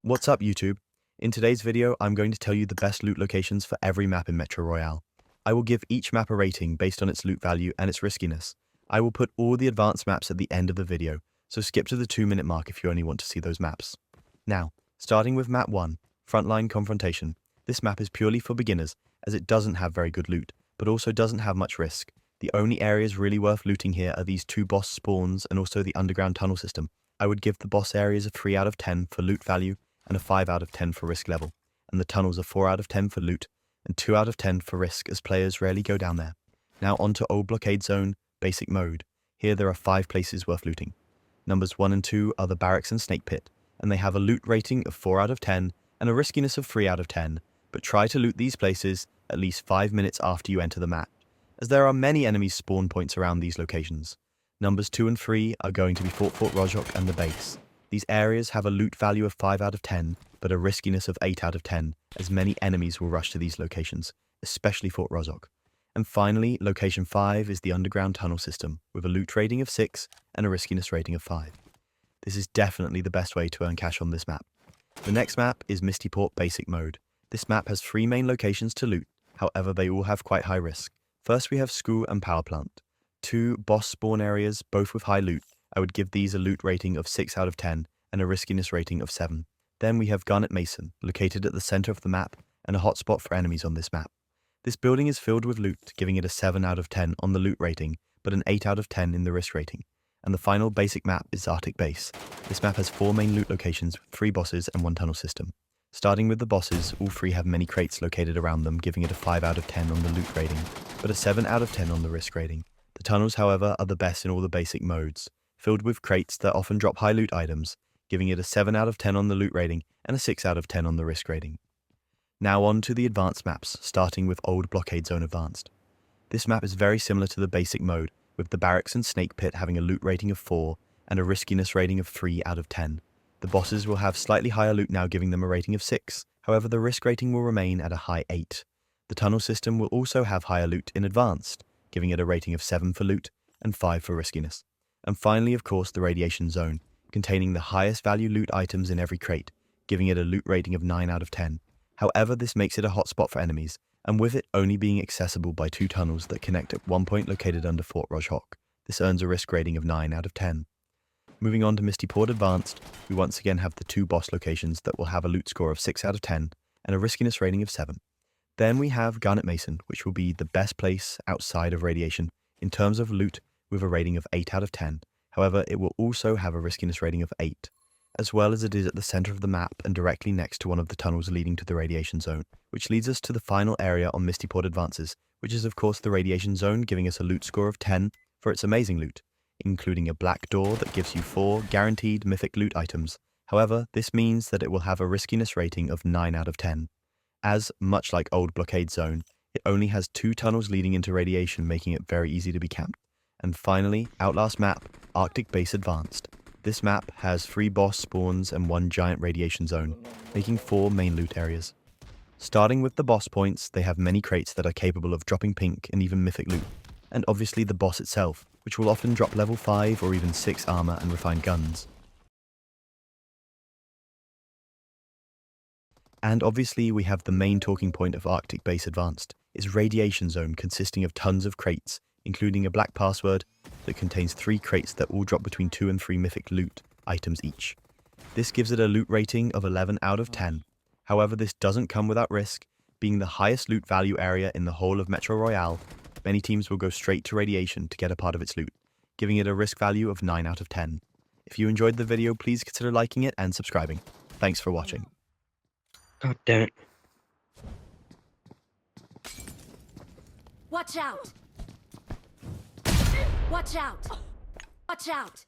What's up, YouTube? In today's video, I'm going to tell you the best loot locations for every map in Metro Royale. I will give each map a rating based on its loot value and its riskiness. I will put all the advanced maps at the end of the video, so skip to the 2-minute mark if you only want to see those maps. Now, starting with map 1, Frontline Confrontation. This map is purely for beginners, as it doesn't have very good loot, but also doesn't have much risk. The only areas really worth looting here are these 2 boss spawns and also the underground tunnel system. I would give the boss areas a 3 out of 10 for loot value and a 5 out of 10 for risk level, and the tunnels a 4 out of 10 for loot and 2 out of 10 for risk, as players rarely go down there. Now on to Old Blockade Zone, Basic Mode. Here there are 5 places worth looting. Numbers 1 and 2 are the Barracks and Snake Pit, and they have a loot rating of 4 out of 10 and a riskiness of 3 out of 10, but try to loot these places at least 5 minutes after you enter the map, as there are many enemies spawn points around these locations. Numbers 2 and 3 are going to be Fort Rojok and the base. These areas have a loot value of 5 out of 10, but a riskiness of 8 out of 10, as many enemies will rush to these locations, especially Fort Rojok. And finally, location 5 is the underground tunnel system, with a loot rating of 6 and a riskiness rating of 5. This is definitely the best way to earn cash on this map. The next map is Mistyport Basic Mode. This map has 3 main locations to loot, however they all have quite high risk. First we have School and Power Plant. 2 boss spawn areas, both with high loot. I would give these a loot rating of 6 out of 10 and a riskiness rating of 7. Then we have Garnet Mason, located at the center of the map and a hotspot for enemies on this map. This building is filled with loot, giving it a 7 out of 10 on the loot rating, but an 8 out of 10 in the risk rating. And the final basic map is Arctic Base. This map has 4 main loot locations with 3 bosses and 1 tunnel system. Starting with the bosses, all 3 have many crates located around them, giving it a 5 out of 10 on the loot rating, but a 7 out of 10 on the risk rating. The tunnels, however, are the best in all the basic modes, filled with crates that often drop high loot items, giving it a 7 out of 10 on the loot rating and a 6 out of 10 on the risk rating. Now on to the advanced maps, starting with Old Blockade Zone Advanced. This map is very similar to the basic mode, with the Barracks and Snake Pit having a loot rating of 4 and a riskiness rating of 3 out of 10. The bosses will have slightly higher loot now, giving them a rating of 6, however the risk rating will remain at a high 8. The tunnel system will also have higher loot in Advanced, giving it a rating of 7 for loot and 5 for riskiness. And finally, of course, the Radiation Zone, containing the highest value loot items in every crate, giving it a loot rating of 9 out of 10. However, this makes it a hotspot for enemies, and with it only being accessible by 2 tunnels that connect at one point located under Fort Rojok, this earns a risk rating of 9 out of 10. Moving on to Mistyport Advanced, we once again have the 2 boss locations that will have a loot score of 6 out of 10 and a riskiness rating of 7. Then we have Garnet Mason, which will be the best place outside of Radiation in terms of loot, with a rating of 8 out of 10. However, it will also have a riskiness rating of 8, as well as it is at the center of the map and directly next to one of the tunnels leading to the Radiation Zone, which leads us to the final area on Mistyport Advances, which is of course the Radiation Zone, giving us a loot score of 10 for its amazing loot, including a black door that gives you 4 guaranteed mythic loot items. However, this means that it will have a riskiness rating of 9 out of 10. As, much like Old Blockade Zone, it only has 2 tunnels leading into Radiation, making it very easy to be camped. And finally, Outlast map, Arctic Base Advanced. This map has 3 boss spawns and 1 giant Radiation Zone, making 4 main loot areas. Starting with the boss points, they have many crates that are capable of dropping pink and even mythic loot, and obviously the boss itself, which will often drop level 5 or even 6 armor and refined guns. And obviously we have the main talking point of Arctic Base Advanced, is Radiation Zone, consisting of tons of crates, including a black password that contains 3 crates that all drop between 2 and 3 mythic loot items each. This gives it a loot rating of 11 out of 10. However, this doesn't come without risk. Being the highest loot value area in the whole of Metro Royale, many teams will go straight to Radiation to get a part of its loot, giving it a risk value of 9 out of 10. If you enjoyed the video, please consider liking it and subscribing. Thanks for watching. God damn it. Watch out! Watch out! Watch out!